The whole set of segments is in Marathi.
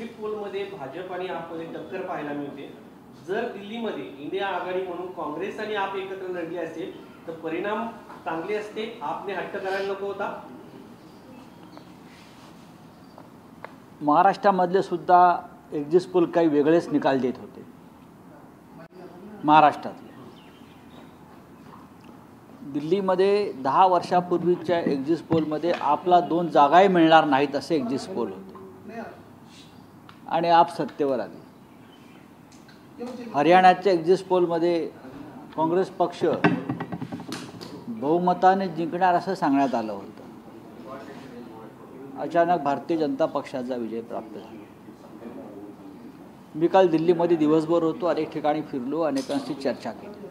एक्झिट पोलमध्ये भाजप आणि आपमध्ये टक्कर पाहायला मिळते। जर दिल्लीमध्ये इंडिया आघाडी म्हणून काँग्रेस आणि आप एकत्र लढले असेल तर परिणाम चांगले असते। आपने हट्ट करायला नको होता। महाराष्ट्रामधले सुद्धा एक्झिट पोल काही वेगळेच निकाल देत होते। महाराष्ट्रातले दिल्लीमध्ये 10 वर्षापूर्वीच्या एक्झिट पोलमध्ये आपला 2 जागाही मिळणार नाहीत असे एक्झिट पोल होते आणि आप सत्तेवर आले। हरियाणाच्या एक्झिट पोलमध्ये काँग्रेस पक्ष बहुमताने जिंकणार असं सांगण्यात आलं होतं। अचानक भारतीय जनता पक्षाचा विजय प्राप्त झाला। मी काल दिल्लीमध्ये दिवसभर होतो, अनेक ठिकाणी फिरलो, अनेकांशी चर्चा केली।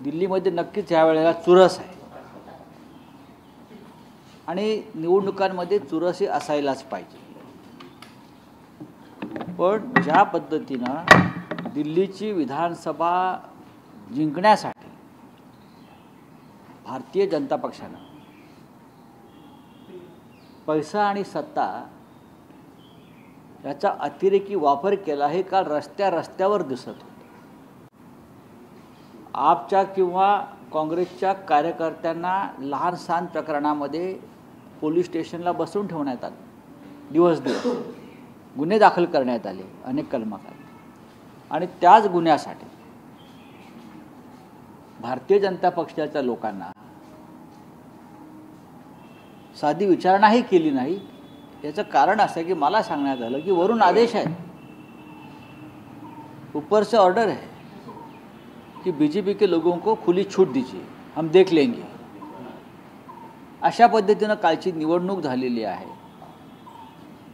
दिल्लीमध्ये नक्कीच यावेळेला चुरस आहे आणि निवडणुकांमध्ये चुरसही असायलाच पाहिजे। पण ज्या पद्धतीनं दिल्लीची विधानसभा जिंकण्यासाठी भारतीय जनता पक्षानं पैसा आणि सत्ता याचा अतिरेकी वापर केला हे काल रस्त्यावर दिसत होतं। आपच्या किंवा काँग्रेसच्या कार्यकर्त्यांना लहान सहान प्रकरणामध्ये पोलीस स्टेशनला बसवून ठेवण्यात आलं। दिवस गुन्हे दाखल करण्यात आले अनेक कलमाखाली आणि त्याच गुन्ह्यासाठी भारतीय जनता पक्षाच्या लोकांना साधी विचारणाही केली नाही। याचं कारण असं आहे की मला सांगण्यात आलं की वरून आदेश आहे, ऊपर से ऑर्डर है कि बीजेपी के लोगों को खुली छूट दीजिए, हम देख लेंगे। अशा पद्धतीनं कालची निवडणूक झालेली आहे।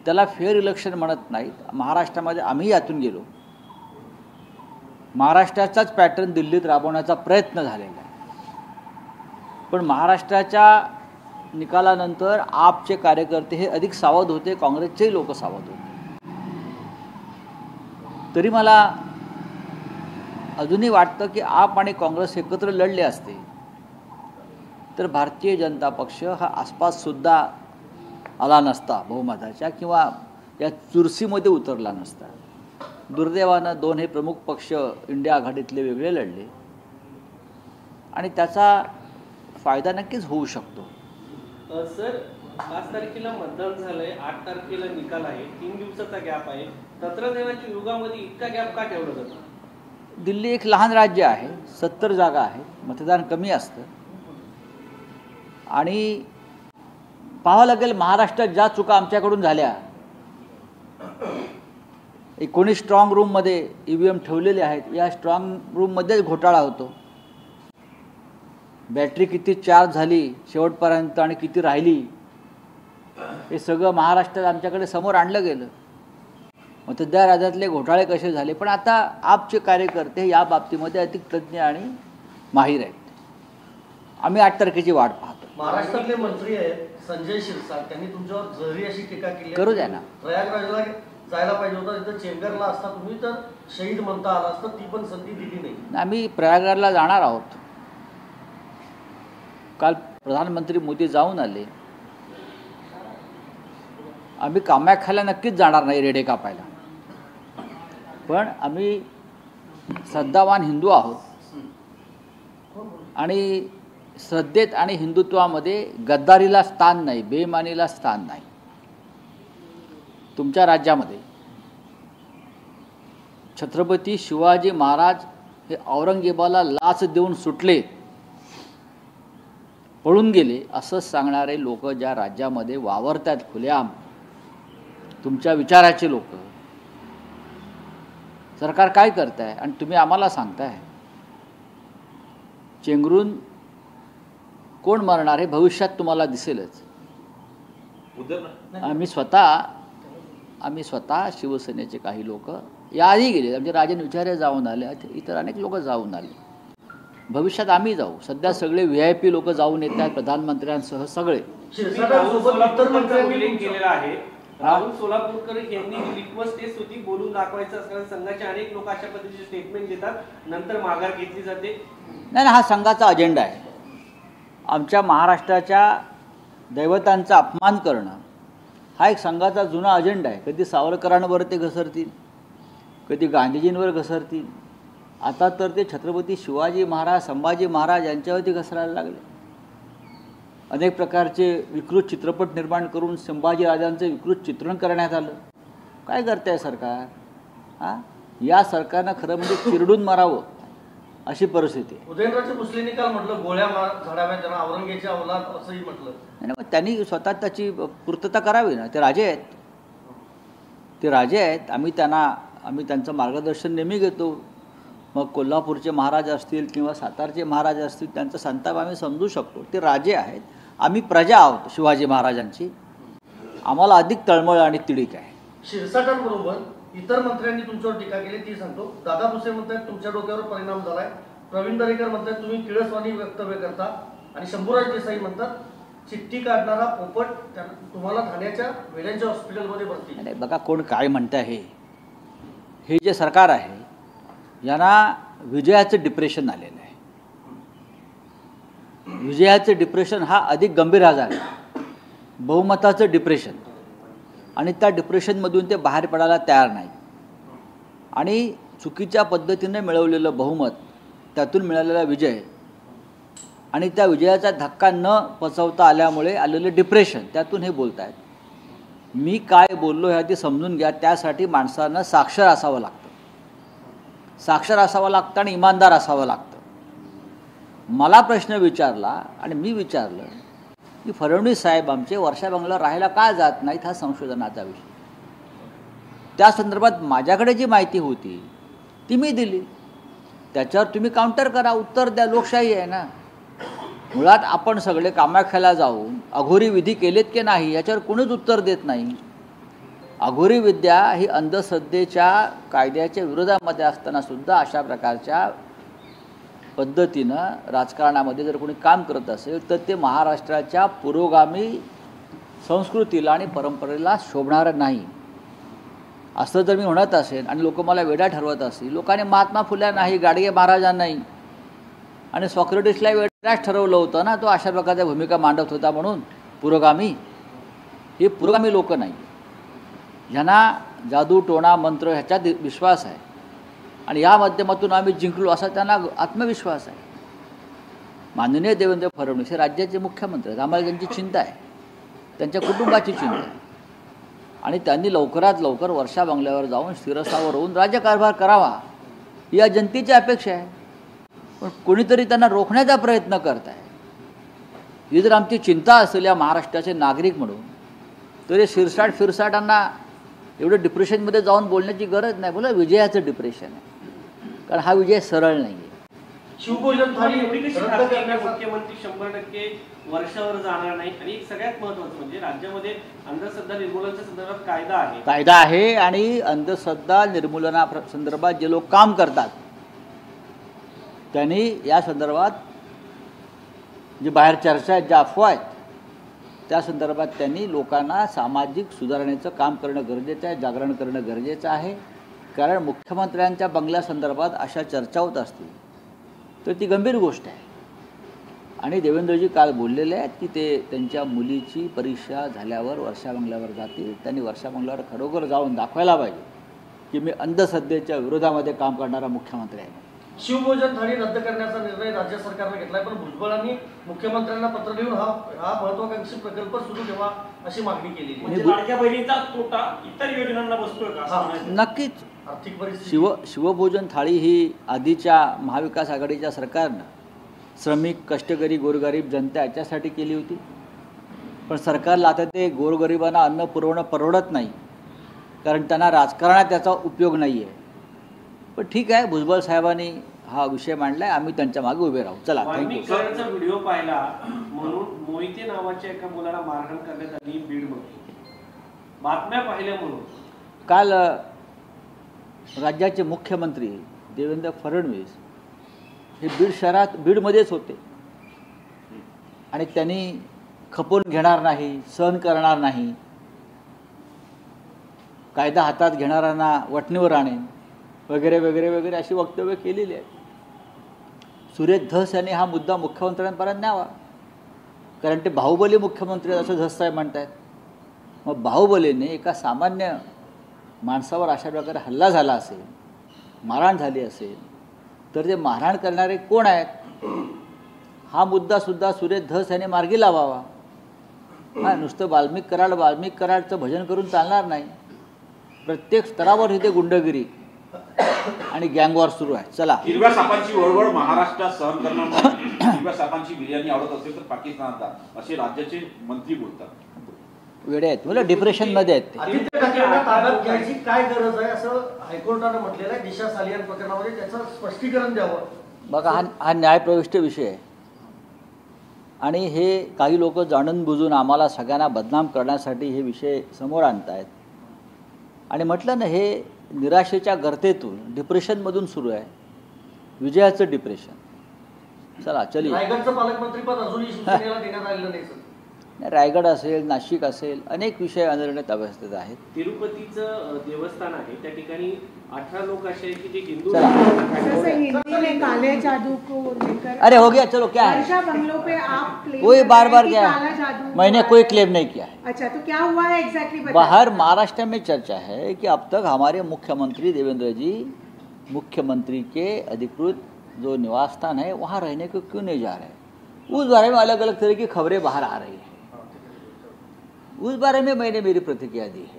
त्याला फेअर इलेक्शन म्हणत नाहीत। महाराष्ट्रामध्ये आम्ही यातून गेलो, महाराष्ट्राचाच पॅटर्न दिल्लीत राबवण्याचा प्रयत्न झालेला आहे। पण महाराष्ट्राच्या निकालानंतर आपचे कार्यकर्ते हे अधिक सावध होते, काँग्रेसचेही लोक सावध होते। तरी मला अजूनही वाटतं की आप आणि काँग्रेस एकत्र लढले असते तर भारतीय जनता पक्ष हा आसपास सुद्धा आला नसता, बहुमताच्या किंवा या चुरशीमध्ये उतरला नसता। दुर्दैवानं 2 हे प्रमुख पक्ष इंडिया आघाडीतले वेगळे लढले आणि त्याचा फायदा नक्कीच होऊ शकतो। सर 5 तारखेला मतदान झालंय, 8 तारखेला निकाल आहे, 3 दिवसाचा गॅप आहे। तंत्रज्ञानाच्या युगामध्ये इतका गॅप का ठेवला जातो? दिल्ली एक लहान राज्य आहे, 70 जागा आहे, मतदान कमी असतं आणि पाहावं लागेल महाराष्ट्रात ज्या चुका आमच्याकडून झाल्या। 19 स्ट्रॉंग रूममध्ये EVM ठेवलेले आहेत, या स्ट्रॉंग रूममध्येच घोटाळा होतो। बॅटरी किती चार्ज झाली शेवटपर्यंत आणि किती राहिली हे सगळं महाराष्ट्रात आमच्याकडे समोर आणलं गेलं। मतदार याद्यातले घोटाळे कसे झाले, पण आता आपचे कार्यकर्ते या बाबतीमध्ये अधिक तज्ञ आणि माहीर आहेत। आम्ही 8 तारखेची वाट पाहतो। महाराष्ट्रातले मंत्री आहेत संजय शिरसाट, त्यांनी तुमच्यावर जरी अशी टीका केली, करू द्या ना। प्रयागराजला जायला पाहिजे होतं, तिथं चेंबरला असता तुम्ही तर शहीद म्हणता आला असतं, ती पण संधी दिली नाही। आम्ही प्रयागराजला जाणार आहोत। काल प्रधानमंत्री मोदी जाऊन आले। आम्ही कामाख्याला नक्कीच जाणार नाही रेडे कापायला, पण आम्ही श्रद्धावान हिंदू आहोत आणि श्रद्धेत आणि हिंदुत्वामध्ये गद्दारीला स्थान नाही, बेईमानीला स्थान नाही। तुमच्या राज्यामध्ये छत्रपती शिवाजी महाराज हे औरंगजेबाला लाच देऊन सुटले, पळून गेले असं सांगणारे लोक ज्या राज्यामध्ये वावरतात खुलेआम, तुमच्या विचाराचे लोक, सरकार काय करत आहे आणि तुम्ही आम्हाला सांगताय चेंगरून कोण मरणार हे भविष्यात तुम्हाला दिसेलच। आम्ही स्वतः शिवसेनेचे काही लोक याआधी गेले, आमचे राजन विचारे जाऊन आले, इतर अनेक लोक जाऊन आले। भविष्यात आम्ही जाऊ। सध्या सगळे VIP लोक जाऊन येत आहेत, प्रधानमंत्र्यांसह सगळे। राहुल सोलापूरकर यांनी लिटमस टेस्ट होती, बोलून दाखवायचं असल्याने संघाचे अनेक लोक अशा पद्धतीचे स्टेटमेंट देतात, नंतर माघार घेतली जाते। नाही, हा संघाचा अजेंडा आहे। आमच्या महाराष्ट्राच्या दैवतांचा अपमान करणं हा एक संघाचा जुना अजेंडा आहे. कधी सावरकरांवर ते घसरतील, कधी गांधीजींवर घसरतील, आता तर ते छत्रपती शिवाजी महाराज, संभाजी महाराज यांच्यावरती घसरायला लागले. अनेक प्रकारचे विकृत चित्रपट निर्माण करून संभाजीराजांचं विकृत चित्रण करण्यात आलं. काय करताय सरकार? हां, या सरकारनं खरं म्हणजे चिरडून मारावं अशी परिस्थिती आहे. उदयनराजे भोसलेंनी काल म्हटलं गोळ्या झाडाव्या त्यांना, औरंगजेबाची औलाद असंही म्हटलं. आणि मग त्यांनी स्वतः त्याची पूर्तता करावी ना. ते राजे आहेत, ते राजे आहेत. आम्ही त्यांचं मार्गदर्शन नेहमी घेतो. मग कोल्हापूरचे महाराज असतील किंवा सातारचे महाराज असतील, त्यांचा संताप आम्ही समजू शकतो. ते राजे आहेत, आम्ही प्रजा आहोत शिवाजी महाराजांची. आम्हाला अधिक तळमळ आणि तिडीक आहे. शिरसाटांबरोबर इतर मंत्र्यांनी तुमच्यावर टीका केली ती सांगतो. दादा भुसे म्हणतात तुमच्या डोक्यावर परिणाम झालाय. प्रवीण दरेकर म्हणतात तुम्ही किळसवाणी वक्तव्य करता. आणि शंभूराज देसाई म्हणतात चिठ्ठी काढणारा पोपट तुम्हाला ठाण्याच्या वेड्यांच्या हॉस्पिटलमध्ये भरती. नाही बघा, कोण काय म्हणतं आहे. हे जे सरकार आहे यांना विजयाचं डिप्रेशन आलेलं आहे. विजयाचं डिप्रेशन हा अधिक गंभीर आजार आहे, बहुमताचं डिप्रेशन. आणि त्या डिप्रेशनमधून ते बाहेर पडायला तयार नाही. आणि चुकीच्या पद्धतीने मिळवलेलं बहुमत, त्यातून मिळालेला विजय आणि त्या विजयाचा धक्का न पचवता आल्यामुळे आलेलं डिप्रेशन, त्यातून हे बोलत आहेत. मी काय बोललो हे आधी समजून घ्या. त्यासाठी माणसानं साक्षर असावं लागतं, साक्षर असावं लागतं आणि इमानदार असावं लागतं. मला प्रश्न विचारला आणि मी विचारलं की फडणवीस साहेब आमचे वर्षा बंगल्यावर राहायला का जात नाहीत, हा संशोधनाचा विषय. त्या संदर्भात माझ्याकडे जी माहिती होती ती मी दिली. त्याच्यावर तुम्ही काउंटर करा, उत्तर द्या. लोकशाही आहे ना. मुळात आपण सगळे कामाख्याला जाऊन अघोरी विधी केलेत की नाही याच्यावर कोणीच उत्तर देत नाही. अघोरी विद्या ही अंधश्रद्धेच्या कायद्याच्या विरोधामध्ये असताना सुद्धा अशा प्रकारच्या पद्धतीनं राजकारणामध्ये जर कोणी काम करत असेल तर ते महाराष्ट्राच्या पुरोगामी संस्कृतीला आणि परंपरेला शोभणारं नाही असं जर मी म्हणत असेल आणि लोक मला वेडा ठरवत असतील. लोकांनी महात्मा फुल्या नाही, गाडगे महाराजांनाही आणि सॉक्रेटिसला वेडाच ठरवलं होतं ना. तो अशा प्रकारच्या भूमिका मांडत होता म्हणून पुरोगामी. हे पुरोगामी लोक नाही, ज्यांना जादू टोणा मंत्र ह्याच्यात विश्वास आहे आणि या माध्यमातून आम्ही जिंकलो असा त्यांना आत्मविश्वास आहे. माननीय देवेंद्र फडणवीस हे राज्याचे मुख्यमंत्री आहेत. आम्हाला त्यांची चिंता आहे, त्यांच्या कुटुंबाची चिंता आहे. आणि त्यांनी लवकरात लवकर वर्षा बंगल्यावर जाऊन शिरसावर होऊन राज्यकारभार करावा ही या जनतेची अपेक्षा आहे. पण कोणीतरी त्यांना रोखण्याचा प्रयत्न करत आहे. ही जर आमची चिंता असेल या महाराष्ट्राचे नागरिक म्हणून, तर हे फिरसाटांना एवढं डिप्रेशनमध्ये जाऊन बोलण्याची गरज नाही. बोला विजयाचं डिप्रेशन आहे, कारण हा विजय सरळ नाही आहे. शिवभोजन थाळी एवढी कशी रद्द खात्री आहे करण्याचा मुख्यमंत्री 100% वर्षावर जाणार नाही. आणि एक सगळ्यात महत्त्वाचं म्हणजे राज्यामध्ये अंधश्रद्धा निर्मूलनाच्या संदर्भात कायदा आहे आणि अंधश्रद्धा निर्मूलना संदर्भात जे लोक काम करतात त्यांनी या संदर्भात जे बाहेर चर्चा आहेत, ज्या अफवा आहेत, त्या संदर्भात त्यांनी लोकांना सामाजिक सुधारणेचं काम करणं गरजेचं आहे, जागरण करणं गरजेचं आहे. कारण मुख्यमंत्र्यांच्या बंगल्यासंदर्भात अशा चर्चा होत असतील तर ती गंभीर गोष्ट आहे. आणि देवेंद्रजी काल बोललेले आहेत की ते त्यांच्या मुलीची परीक्षा झाल्यावर वर्षा बंगल्यावर जातील. त्यांनी वर्षा बंगल्यावर खरोखर जाऊन दाखवायला पाहिजे की मी अंधश्रद्धेच्या विरोधामध्ये काम करणारा मुख्यमंत्री आहे. शिवभोजन थाळी रद्द करण्याचा निर्णय राज्य सरकारने घेतलाय, पण भुजबळांनी मुख्यमंत्र्यांना पत्र लिहून हा महत्वाकांक्षी प्रकल्प सुरू ठेवा अशी मागणी केली. म्हणजे लाडक्या बहिणीचा तोटा इतर योजनांना बसतोय का? नक्कीच. आर्थिक परिस्थिती शिवभोजन थाळी ही आधीच्या महाविकास आघाडीच्या सरकारनं श्रमिक, कष्टकरी, गोरगरीब जनता याच्यासाठी केली होती. पण सरकारला आता ते गोरगरिबांना अन्न पुरवणं परवडत नाही, कारण त्यांना राजकारणात त्याचा उपयोग नाही आहे. पण ठीक आहे, भुजबळ साहेबांनी हा विषय मांडला आहे, आम्ही त्यांच्या मागे उभे राहू. चला, वाल्मिकीकरांचा व्हिडिओ पाहिला म्हणून मोहिते नावाच्या एका मुलाला मारहाण करण्यात आली बीडमध्ये. बातम्या पाहिल्या म्हणून काल राज्याचे मुख्यमंत्री देवेंद्र फडणवीस हे बीडमध्येच होते आणि त्यांनी खपवून घेणार नाही, सहन करणार नाही, कायदा हातात घेणाऱ्यांना वठणीवर आणेन वगैरे वगैरे वगैरे अशी वक्तव्य केलेली आहेत. सुरेश धस यांनी हा मुद्दा मुख्यमंत्र्यांपर्यंत न्यावा, कारण ते बाहुबली मुख्यमंत्री असं धस साहेब म्हणत आहेत. मग बाहुबलीने एका सामान्य माणसावर अशा प्रकारे हल्ला झाला असेल, मारहाण झाली असेल, तर ते मारहाण करणारे कोण आहेत हा मुद्दासुद्धा सुरेश धस याने मार्गी लावावा. हा नुसतं वाल्मिक कराडचं भजन करून चालणार नाही. प्रत्येक स्तरावर इथे गुंडगिरी आणि गँगवॉर सुरू आहे. चला, हिरव्या सापांची वळवळ महाराष्ट्रात सहन करणं नाही. हिरव्या सापांची बिर्याणी आवडत असेल तर पाकिस्तानात जा असे राज्याचे मंत्री बोलतात. वेडे आहेत, मला डिप्रेशनमध्ये आहेत ते. आदित्य ठाकरेंना ताब्यात घ्यायची काय गरज आहे असं हायकोर्टानं म्हटलेलं आहे. दिशा सालियान प्रकरणामध्ये त्याचं स्पष्टीकरण द्यावं. बघा, हा न्यायप्रविष्ट विषय आहे आणि हे काही लोक जाणून बुजून आम्हाला सगळ्यांना बदनाम करण्यासाठी हे विषय समोर आणतायत. आणि म्हटलं ना, हे निराशेच्या गर्तेतून डिप्रेशनमधून सुरू आहे, विजयाचं डिप्रेशन. चला चली. रायगडचं पालकमंत्रीपद अजूनही शिवसेनेला देण्यात आलेलं नाही सर. रायगड असेल, नाशिक असेल, अनेक विषय अनिर्णित अवस्थेत आहेत. तिरुपतीचं देवस्थान आहे, त्या ठिकाणी 18 लोक असे आहेत की जे हिंदू चला. जैसे हिंदी में काले जादू को लेकर अरे हो गया, चलो क्या है, वर्षा बंगलों पे आप क्लेम कोई कर बार रहे बार हैं कि क्या काला है, जादू मैंने हुआ कोई है। क्लेम नहीं किया है. अच्छा, तो क्या हुआ है एग्जैक्टली बाहर महाराष्ट्र में चर्चा है कि अब तक हमारे मुख्यमंत्री देवेंद्र जी मुख्यमंत्री के अधिकृत जो निवास स्थान है वहाँ रहने को क्यों नहीं जा रहे. उस बारे में अलग अलग तरह की खबरें बाहर आ रही हैं. उस बारे में मैंने मेरी प्रतिक्रिया दी है.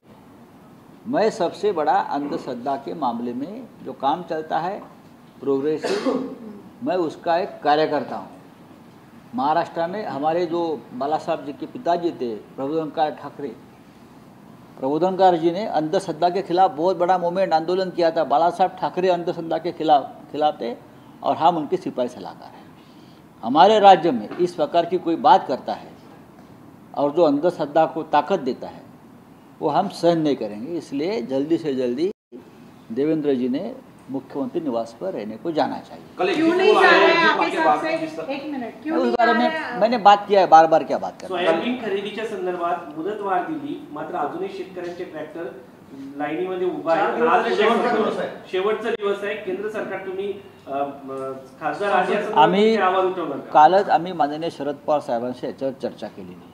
मैं सबसे बड़ा अंधश्रद्धा के मामले में जो काम चलता है प्रोग्रेसिव, मैं उसका एक कार्यकर्ता हूँ. महाराष्ट्र में हमारे जो बाला साहब जी के पिताजी थे प्रबोधनकार जी ने अंधश्रद्धा के खिलाफ बहुत बड़ा मूवमेंट आंदोलन किया था. बाला साहब ठाकरे अंधश्रद्धा के खिलाफ थे और हम उनके सिपाही सलाहकार हैं. हमारे राज्य में इस प्रकार की कोई बात करता है और जो अंधश्रद्धा को ताकत देता है वो हम सहन नहीं करेंगे. इसलिए जल्दी से जल्दी देवेंद्र जी ने मुख्यमंत्री निवास पर रहने को जाना चाहिए. कल क्यों नहीं जा रहे हैं आपके हिसाब से? एक मिनट, क्यों उस नहीं बारे जा में रहे हैं? मैंने बात किया है, बार बार क्या बात कर. सोयाबीन खरेदीच्या संदर्भात मुदतवाढ दिली, मात्र अजूनही शेतकऱ्यांचे ट्रॅक्टर लाईनीमध्ये उभा चार आहे. दिवस आज शेवटचा दिवस आहे. शेवटचा दिवस आहे. केंद्र सरकार तुम्ही खासदार आधी असं आम्ही आवाज उठवणार का? कालच आम्ही माननीय शरद पवार साहेबांशी याच्यावर चर्चा केलेली.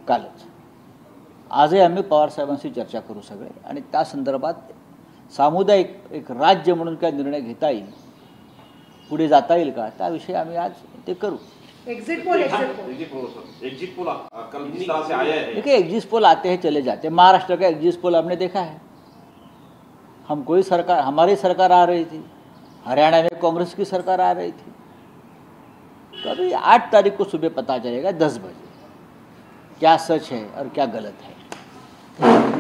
कालच आजही आम्ही पवार साहेबांशी चर्चा करू सगळे आणि त्या संदर्भात सामुदायिक एक राज्य म्हणून काय निर्णय घेता येईल, पुढे जाता येईल का, त्याविषयी आम्ही आज ते करू. एग्जिट पोल एग्जिट पोल कल जिस तरह से आया है. देखिए, एग्जिट पोल आते हैं चले जाते हैं. महाराष्ट्र का एग्जिट पोल हमने देखा है. हमारी सरकार आ रही थी, हरियाणा में कांग्रेस की सरकार आ रही थी. तो अभी 8 तारीख को सुबह पता चलेगा 10 बजे क्या सच है और क्या गलत है.